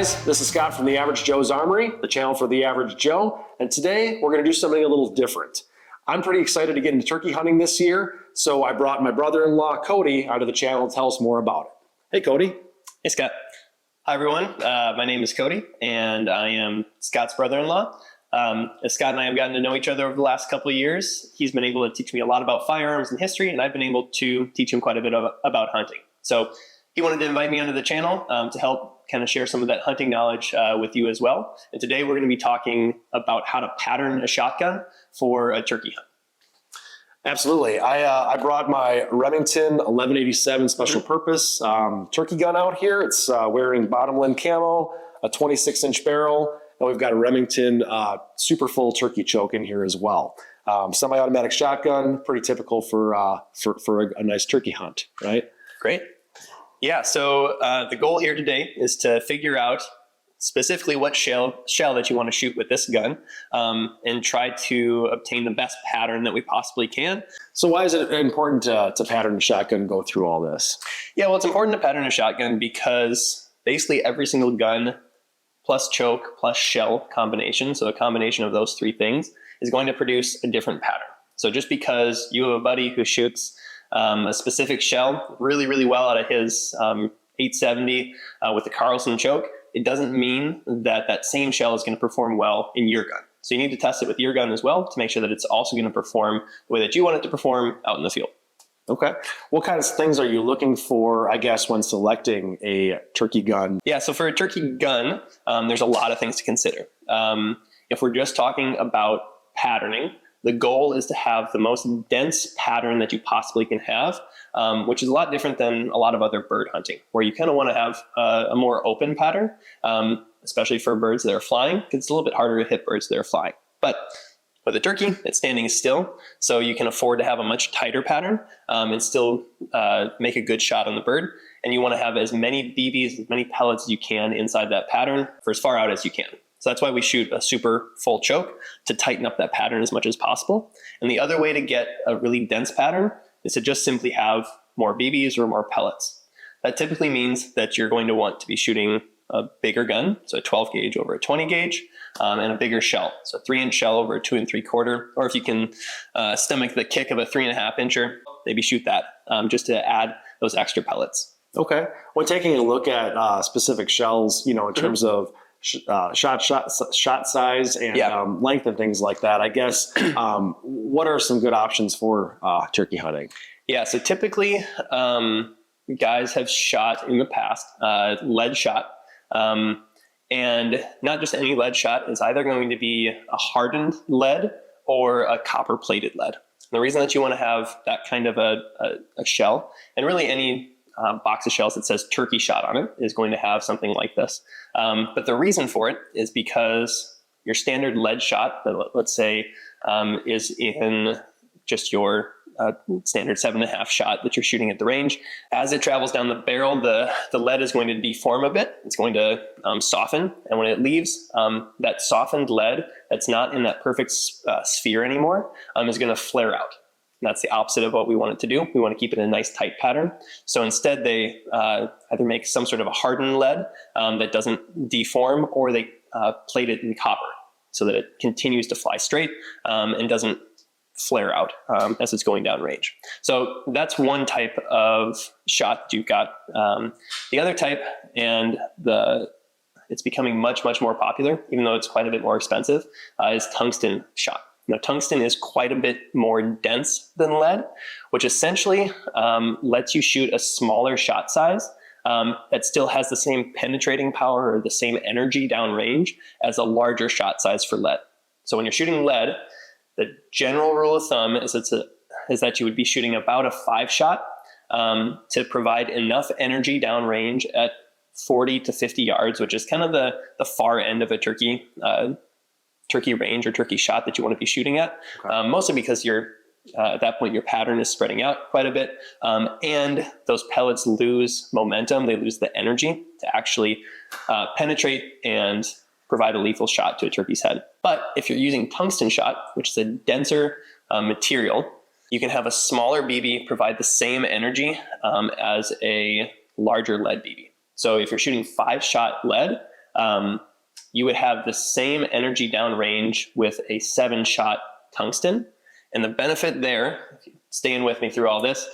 guys, this is Scott from The Average Joe's Armory, the channel for The Average Joe, and today we're going to do something a little different. I'm pretty excited to get into turkey hunting this year, so I brought my brother-in-law Cody out of the channel to tell us more about it. Hey Cody. Hey Scott. Hi everyone, my name is Cody and I am Scott's brother-in-law. As Scott and I have gotten to know each other over the last couple of years, he's been able to teach me a lot about firearms and history, and I've been able to teach him quite a bit about hunting. So he wanted to invite me onto the channel to help kind of share some of that hunting knowledge with you as well. And today we're going to be talking about how to pattern a shotgun for a turkey hunt. Absolutely. I brought my Remington 1187 special purpose turkey gun out here. It's wearing bottomland camo, a 26-inch barrel, and we've got a Remington super full turkey choke in here as well. Semi-automatic shotgun, pretty typical for a nice turkey hunt, right? Great. Yeah, so the goal here today is to figure out specifically what shell that you want to shoot with this gun, and try to obtain the best pattern that we possibly can. So why is it important to pattern a shotgun and go through all this? Yeah, well, it's important to pattern a shotgun because basically every single gun plus choke plus shell combination, so a combination of those three things, is going to produce a different pattern. So just because you have a buddy who shoots a specific shell really, really well out of his 870 with the Carlson choke, it doesn't mean that that same shell is going to perform well in your gun. So you need to test it with your gun as well to make sure that it's also going to perform the way that you want it to perform out in the field. Okay. What kinds of things are you looking for, I guess, when selecting a turkey gun? Yeah, so for a turkey gun, there's a lot of things to consider. If we're just talking about patterning, the goal is to have the most dense pattern that you possibly can have, which is a lot different than a lot of other bird hunting, where you kind of want to have a more open pattern, especially for birds that are flying, because it's a little bit harder to hit birds that are flying. But with a turkey, it's standing still, so you can afford to have a much tighter pattern and still make a good shot on the bird. And you want to have as many BBs, as many pellets as you can inside that pattern for as far out as you can. So that's why we shoot a super full choke, to tighten up that pattern as much as possible. And the other way to get a really dense pattern is to just simply have more BBs or more pellets. That typically means that you're going to want to be shooting a bigger gun, so a 12 gauge over a 20 gauge, and a bigger shell, so a 3-inch shell over a 2 3/4, or if you can stomach the kick of a 3.5 incher, maybe shoot that just to add those extra pellets. Okay. When taking a look at specific shells, in terms of shot size and length and things like that, I guess, what are some good options for turkey hunting? Yeah, so typically guys have shot in the past lead shot, and not just any lead shot. Is either going to be a hardened lead or a copper plated lead. And the reason that you want to have that kind of a shell, and really any box of shells that says turkey shot on it, is going to have something like this. But the reason for it is because your standard lead shot, let's say, is in just your standard 7.5 shot that you're shooting at the range. As it travels down the barrel, the lead is going to deform a bit. It's going to soften. And when it leaves, that softened lead that's not in that perfect sphere anymore is going to flare out. That's the opposite of what we want it to do. We want to keep it in a nice tight pattern. So instead they either make some sort of a hardened lead that doesn't deform, or they plate it in copper so that it continues to fly straight and doesn't flare out as it's going down range. So that's one type of shot that you've got. The other type, and it's becoming much, much more popular, even though it's quite a bit more expensive, is tungsten shot. Now, tungsten is quite a bit more dense than lead, which essentially lets you shoot a smaller shot size that still has the same penetrating power or the same energy downrange as a larger shot size for lead. So when you're shooting lead, the general rule of thumb is that you would be shooting about a 5-shot to provide enough energy downrange at 40 to 50 yards, which is kind of the far end of a turkey range or turkey shot that you want to be shooting at. Okay. Mostly because at that point your pattern is spreading out quite a bit, and those pellets lose momentum. They lose the energy to actually penetrate and provide a lethal shot to a turkey's head. But if you're using tungsten shot, which is a denser material, you can have a smaller BB provide the same energy as a larger lead BB. So if you're shooting 5-shot lead, you would have the same energy downrange with a 7-shot tungsten. And the benefit there, staying with me through all this,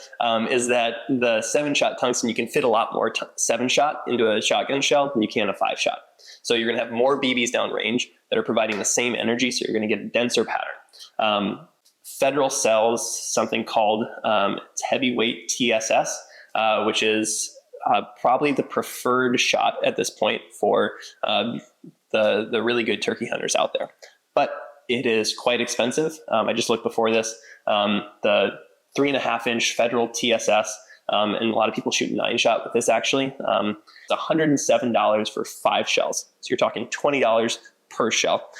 is that the 7-shot tungsten, you can fit a lot more 7-shot into a shotgun shell than you can a 5-shot. So you're going to have more BBs downrange that are providing the same energy, so you're going to get a denser pattern. Federal sells something called heavyweight TSS, which is probably the preferred shot at this point for the really good turkey hunters out there. But it is quite expensive. I just looked before this. The 3.5-inch Federal TSS, and a lot of people shoot 9-shot with this actually. It's $107 for 5 shells. So you're talking $20 per shell,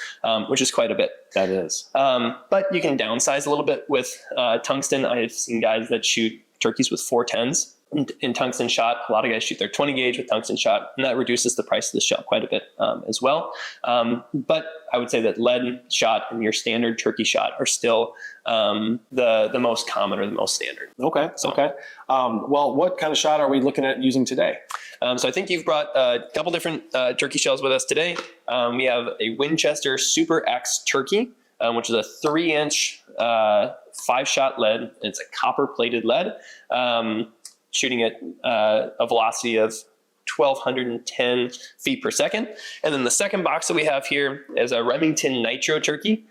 which is quite a bit. That is. But you can downsize a little bit with tungsten. I've seen guys that shoot turkeys with 410s in tungsten shot. A lot of guys shoot their 20 gauge with tungsten shot, and that reduces the price of the shell quite a bit as well. But I would say that lead shot and your standard turkey shot are still the most common or the most standard. Okay. Okay. Well, what kind of shot are we looking at using today? So I think you've brought a couple different turkey shells with us today. We have a Winchester Super X turkey, which is a 3-inch 5-shot lead. It's a copper-plated lead, shooting at a velocity of 1,210 feet per second. And then the second box that we have here is a Remington Nitro turkey,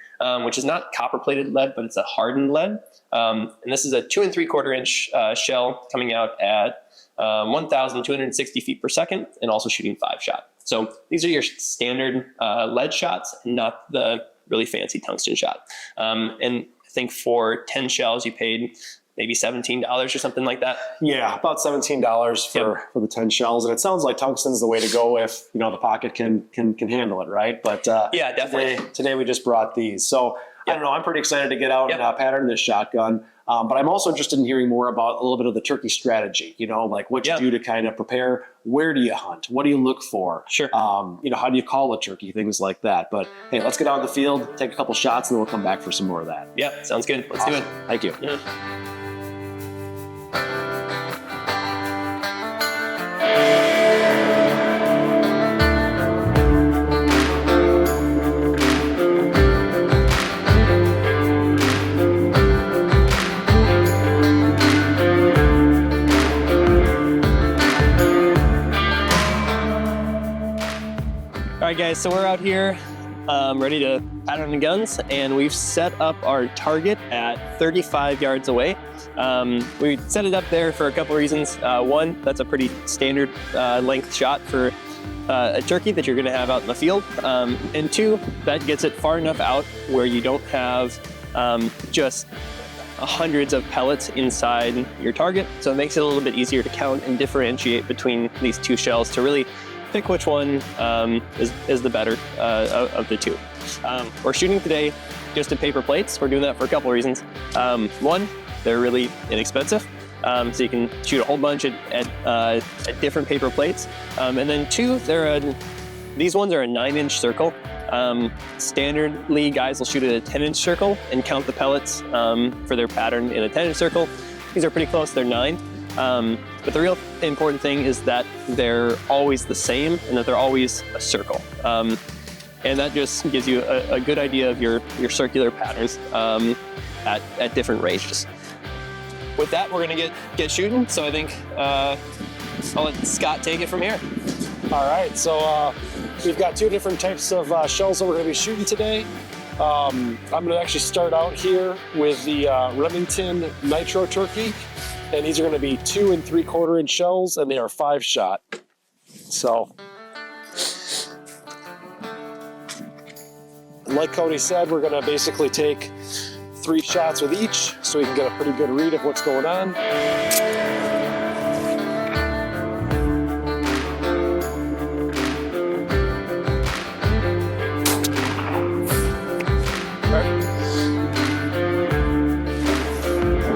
which is not copper-plated lead, but it's a hardened lead. And this is a 2 3/4-inch shell coming out at 1,260 feet per second and also shooting 5-shot. So these are your standard lead shots and not the really fancy tungsten shot. And I think for 10 shells, you paid maybe $17 or something like that. Yeah, about $17 for the 10 shells. And it sounds like tungsten's the way to go if, the pocket can handle it, right? But yeah, definitely. Today we just brought these. So I don't know, I'm pretty excited to get out and pattern this shotgun. But I'm also interested in hearing more about a little bit of the turkey strategy, like what you do to kind of prepare. Where do you hunt? What do you look for? Sure. How do you call a turkey? Things like that. But hey, let's get out in the field, take a couple shots, and then we'll come back for some more of that. Yeah, sounds good. Let's do it. Thank you. Yeah. All right, guys, so we're out here ready to pattern the guns, and we've set up our target at 35 yards away. We set it up there for a couple reasons. One, that's a pretty standard length shot for a turkey that you're going to have out in the field. And two, that gets it far enough out where you don't have just hundreds of pellets inside your target. So it makes it a little bit easier to count and differentiate between these two shells to really pick which one is the better of the two. We're shooting today just in paper plates. We're doing that for a couple of reasons. One, they're really inexpensive, so you can shoot a whole bunch at different paper plates. And then two, these ones are a 9-inch circle. Standardly, guys will shoot at a 10-inch circle and count the pellets for their pattern in a 10-inch circle. These are pretty close, they're 9. But the real important thing is that they're always the same and that they're always a circle. And that just gives you a good idea of your circular patterns at different ranges. With that, we're gonna get shooting. So I think I'll let Scott take it from here. All right, so we've got 2 different types of shells that we're gonna be shooting today. I'm gonna actually start out here with the Remington Nitro Turkey. And these are going to be 2 3/4-inch shells, and they are 5-shot. So, like Cody said, we're going to basically take 3 shots with each, so we can get a pretty good read of what's going on.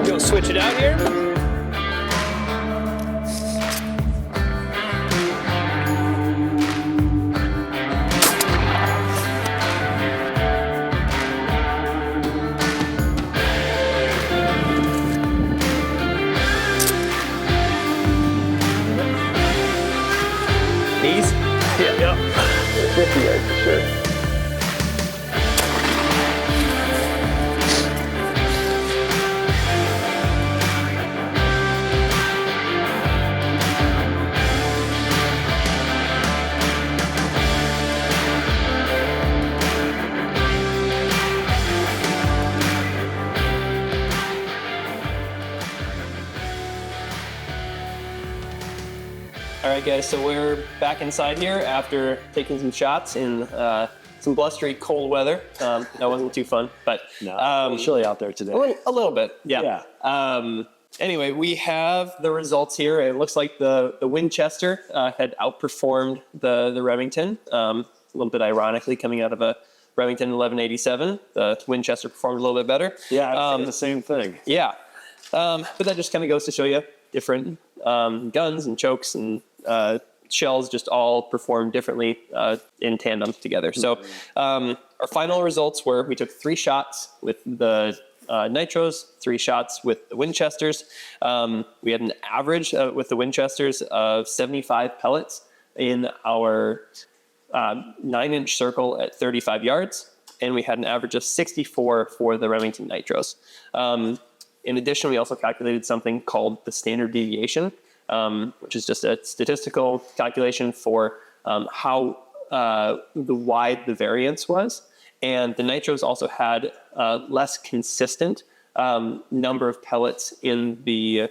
Go switch it out here. These? Yeah. All right, guys, so we're back inside here after taking some shots in some blustery cold weather. That wasn't too fun, but It's chilly out there today. a little bit, yeah. Anyway, we have the results here. It looks like the Winchester had outperformed the Remington, a little bit ironically coming out of a Remington 1187. The Winchester performed a little bit better. Yeah, I think the same thing. Yeah, but that just kind of goes to show you different guns and chokes and shells just all perform differently in tandem together. So our final results were we took 3 shots with the Nitros, 3 shots with the Winchesters. We had an average with the Winchesters of 75 pellets in our 9-inch circle at 35 yards, and we had an average of 64 for the Remington Nitros. In addition, we also calculated something called the standard deviation, which is just a statistical calculation for how wide the variance was. And the Nitros also had less consistent number of pellets in the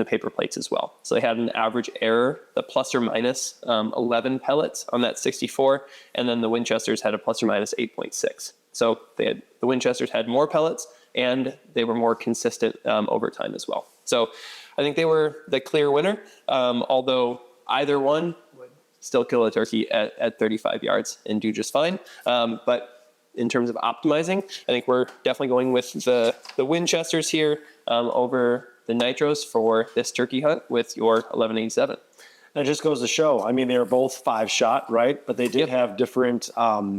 paper plates as well. So they had an average error, the plus or minus 11 pellets on that 64, and then the Winchesters had a plus or minus 8.6. So the Winchesters had more pellets, and they were more consistent over time as well. So I think they were the clear winner, although either one would still kill a turkey at 35 yards and do just fine. But in terms of optimizing, I think we're definitely going with the Winchesters here over the Nitros for this turkey hunt with your 1187. And it just goes to show, I mean, they were both 5-shot, right? But they did have different,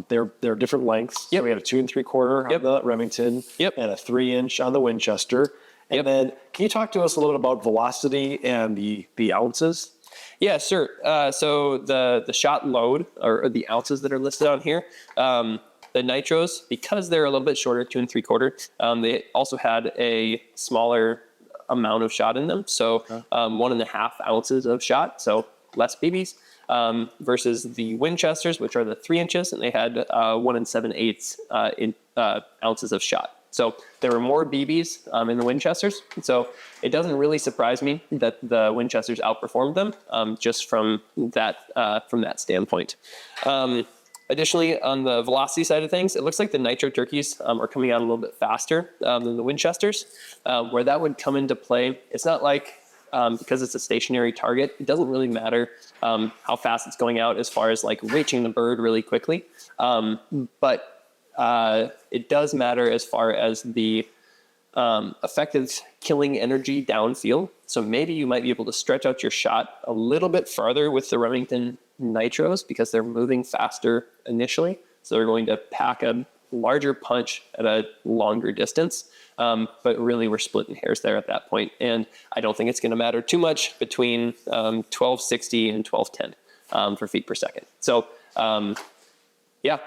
they're different lengths. Yep. So we had a 2 3/4 on the Remington and a 3-inch on the Winchester. And then can you talk to us a little bit about velocity and the ounces? Yeah, sure. So the shot load or the ounces that are listed on here, the Nitros, because they're a little bit shorter, 2 3/4, they also had a smaller amount of shot in them. So 1.5 ounces of shot, so less BBs, versus the Winchesters, which are the 3 inches, and they had 1 7/8 ounces of shot. So there were more BBs in the Winchesters. So it doesn't really surprise me that the Winchesters outperformed them just from that standpoint. Additionally, on the velocity side of things, it looks like the Nitro turkeys are coming out a little bit faster than the Winchesters. Where that would come into play, it's not like, because it's a stationary target, it doesn't really matter how fast it's going out as far as like reaching the bird really quickly. But it does matter as far as the effective killing energy downfield. So maybe you might be able to stretch out your shot a little bit farther with the Remington Nitros because they're moving faster initially. So they're going to pack a larger punch at a longer distance. But really we're splitting hairs there at that point. And I don't think it's going to matter too much between 1260 and 1210 for feet per second. So yeah,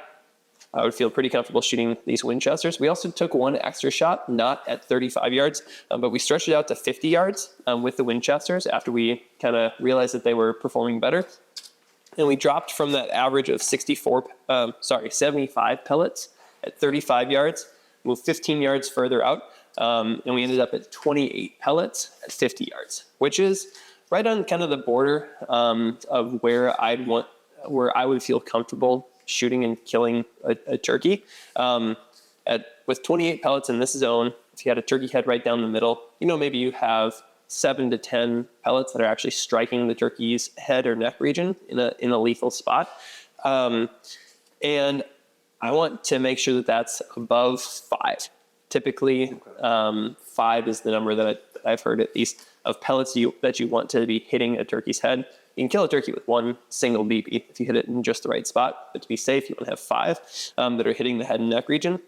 I would feel pretty comfortable shooting these Winchesters. We also took 1 extra shot, not at 35 yards, but we stretched it out to 50 yards with the Winchesters after we kind of realized that they were performing better. And we dropped from that average of 75 pellets at 35 yards, moved 15 yards further out, and we ended up at 28 pellets at 50 yards, which is right on kind of the border of where I would feel comfortable shooting and killing a turkey. With 28 pellets in this zone, if you had a turkey head right down the middle, maybe you have 7 to 10 pellets that are actually striking the turkey's head or neck region in a lethal spot. And I want to make sure that that's above 5. Typically, 5 is the number that I've heard at least of pellets that you want to be hitting a turkey's head. You can kill a turkey with 1 single BB if you hit it in just the right spot. But to be safe, you want to have 5 that are hitting the head and neck region.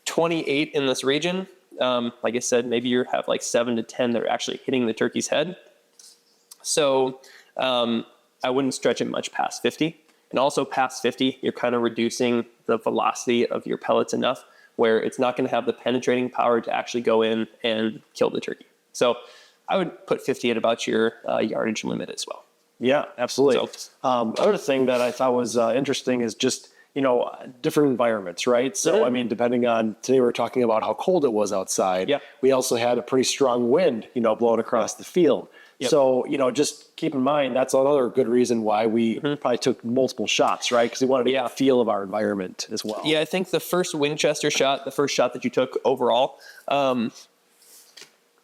28 in this region. Like I said, maybe you have like 7 to 10 that are actually hitting the turkey's head. So I wouldn't stretch it much past 50. And also past 50, you're kind of reducing the velocity of your pellets enough where it's not going to have the penetrating power to actually go in and kill the turkey. So I would put 50 at about your yardage limit as well. Yeah, absolutely. So, other thing that I thought was interesting is just, different environments, right? So, I mean, depending on, today we were talking about how cold it was outside. Yeah. We also had a pretty strong wind, blowing across the field. Yep. So, just keep in mind, that's another good reason why we probably took multiple shots, right? Because we wanted to get a feel of our environment as well. Yeah, I think the first Winchester shot, the first shot that you took overall,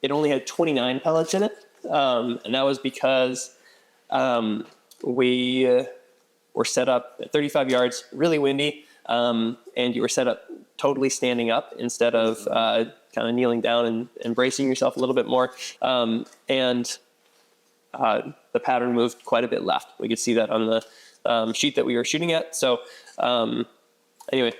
it only had 29 pellets in it. And that was because we were set up at 35 yards, really windy, and you were set up totally standing up instead of kind of kneeling down and bracing yourself a little bit more. And the pattern moved quite a bit left. We could see that on the sheet that we were shooting at. So anyway,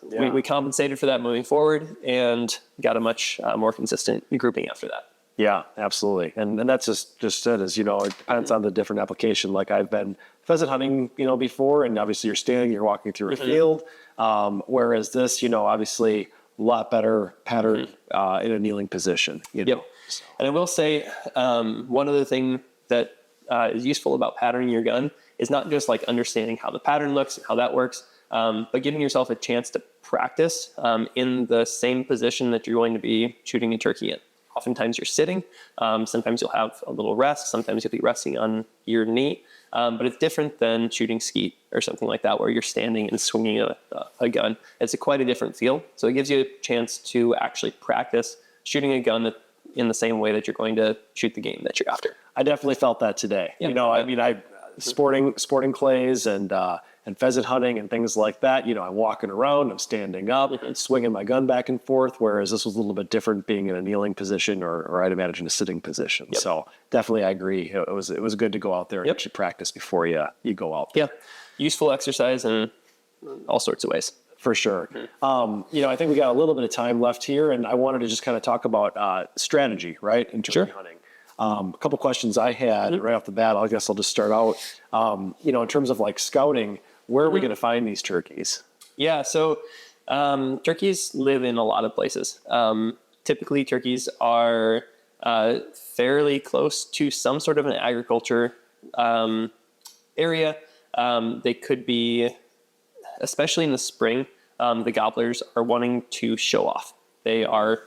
we compensated for that moving forward and got a much more consistent grouping after that. Yeah, absolutely. And that's just it, as it depends on the different application. Like I've been pheasant hunting, before, and obviously you're standing, you're walking through a field. Whereas this, obviously a lot better pattern in a kneeling position. Yep. And I will say, one other thing that is useful about patterning your gun is not just like understanding how the pattern looks and how that works, but giving yourself a chance to practice in the same position that you're going to be shooting a turkey in. Oftentimes you're sitting, sometimes you'll have a little rest, sometimes you'll be resting on your knee, but it's different than shooting skeet or something like that where you're standing and swinging a gun. It's quite a different feel, so it gives you a chance to actually practice shooting a gun in the same way that you're going to shoot the game that you're after. I definitely felt that today. Yeah. Sporting clays and pheasant hunting and things like that, I'm walking around, I'm standing up, swinging my gun back and forth, whereas this was a little bit different being in a kneeling position or I'd imagine a sitting position. Yep. So definitely I agree. It was good to go out there and actually practice before you go out there. Yeah, useful exercise in all sorts of ways. For sure. I think we got a little bit of time left here, and I wanted to just kind of talk about strategy, right, in turkey hunting. A couple questions I had right off the bat. I guess I'll just start out. In terms of like scouting, where are we going to find these turkeys? Yeah, so turkeys live in a lot of places. Typically, turkeys are fairly close to some sort of an agriculture area. They could be, especially in the spring, the gobblers are wanting to show off. They are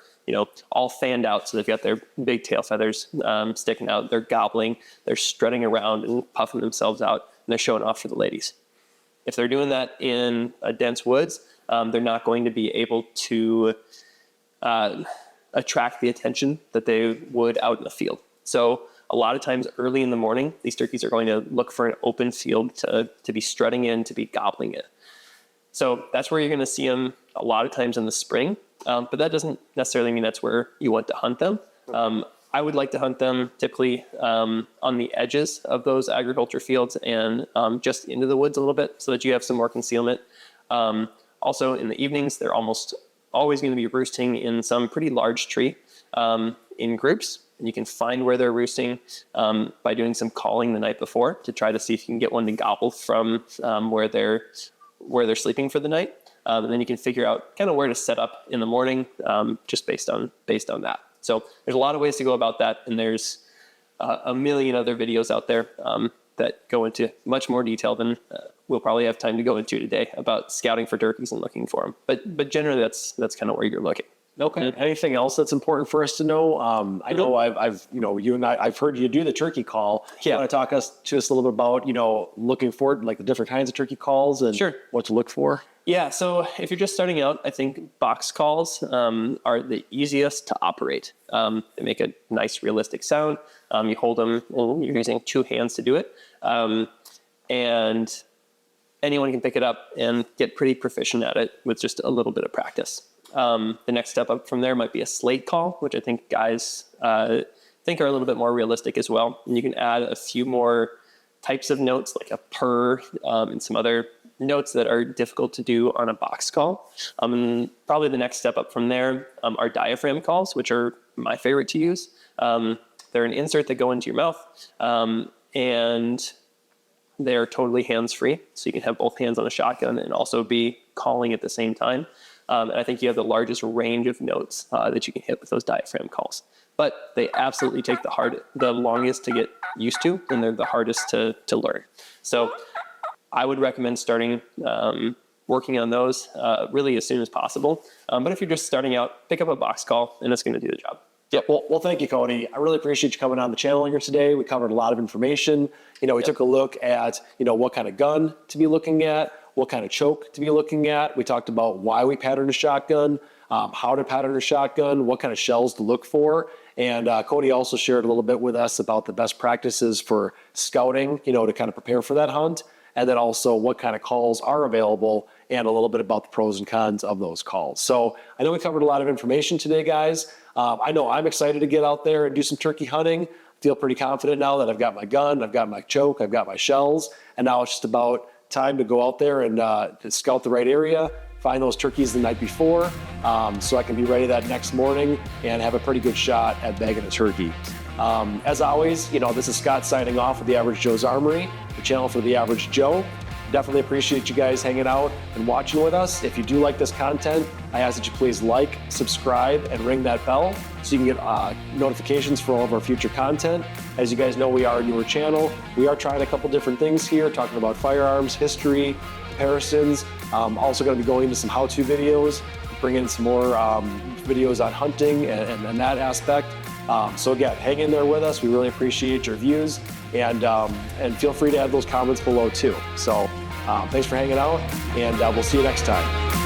all fanned out, so they've got their big tail feathers sticking out. They're gobbling, they're strutting around and puffing themselves out, and they're showing off for the ladies. If they're doing that in a dense woods, they're not going to be able to attract the attention that they would out in the field. So a lot of times early in the morning, these turkeys are going to look for an open field to be strutting in, to be gobbling in. So that's where you're going to see them a lot of times in the spring. But that doesn't necessarily mean that's where you want to hunt them. I would like to hunt them typically on the edges of those agriculture fields and just into the woods a little bit so that you have some more concealment. Also in the evenings, they're almost always going to be roosting in some pretty large tree in groups. And you can find where they're roosting by doing some calling the night before to try to see if you can get one to gobble from where they're sleeping for the night. And then you can figure out kind of where to set up in the morning just based on that. So there's a lot of ways to go about that. And there's a million other videos out there that go into much more detail than we'll probably have time to go into today about scouting for turkeys and looking for them. But generally that's kind of where you're looking. Okay. Anything else that's important for us to know? I know I've you and I've heard you do the turkey call. Yeah. You want to talk to us a little bit about, looking forward, like the different kinds of turkey calls and what to look for? Yeah. So if you're just starting out, I think box calls are the easiest to operate. They make a nice realistic sound. You hold them and you're using two hands to do it. And anyone can pick it up and get pretty proficient at it with just a little bit of practice. The next step up from there might be a slate call, which I think guys think are a little bit more realistic as well. And you can add a few more types of notes like a purr and some other notes that are difficult to do on a box call. And probably the next step up from there are diaphragm calls, which are my favorite to use. They're an insert that go into your mouth and they're totally hands-free. So you can have both hands on a shotgun and also be calling at the same time. And I think you have the largest range of notes that you can hit with those diaphragm calls. But they absolutely take the longest to get used to, and they're the hardest to learn. So I would recommend starting working on those really as soon as possible. But if you're just starting out, pick up a box call, and it's going to do the job. Yeah, well, thank you, Cody. I really appreciate you coming on the channel here today. We covered a lot of information. We took a look at, what kind of gun to be looking at, what kind of choke to be looking at. We talked about why we pattern a shotgun, how to pattern a shotgun, what kind of shells to look for. And Cody also shared a little bit with us about the best practices for scouting, to kind of prepare for that hunt. And then also what kind of calls are available and a little bit about the pros and cons of those calls. So I know we covered a lot of information today, guys. I know I'm excited to get out there and do some turkey hunting. Feel pretty confident now that I've got my gun, I've got my choke, I've got my shells, and now it's just about time to go out there and to scout the right area, find those turkeys the night before, so I can be ready that next morning and have a pretty good shot at bagging a turkey. As always, this is Scott signing off with The Average Joe's Armory, the channel for The Average Joe. Definitely appreciate you guys hanging out and watching with us. If you do like this content, I ask that you please like, subscribe, and ring that bell so you can get notifications for all of our future content. As you guys know, we are a newer channel. We are trying a couple different things here, talking about firearms, history, comparisons. Also going to be going into some how-to videos, bringing in some more videos on hunting and that aspect. So again, hang in there with us. We really appreciate your views, and feel free to add those comments below too. So thanks for hanging out, and we'll see you next time.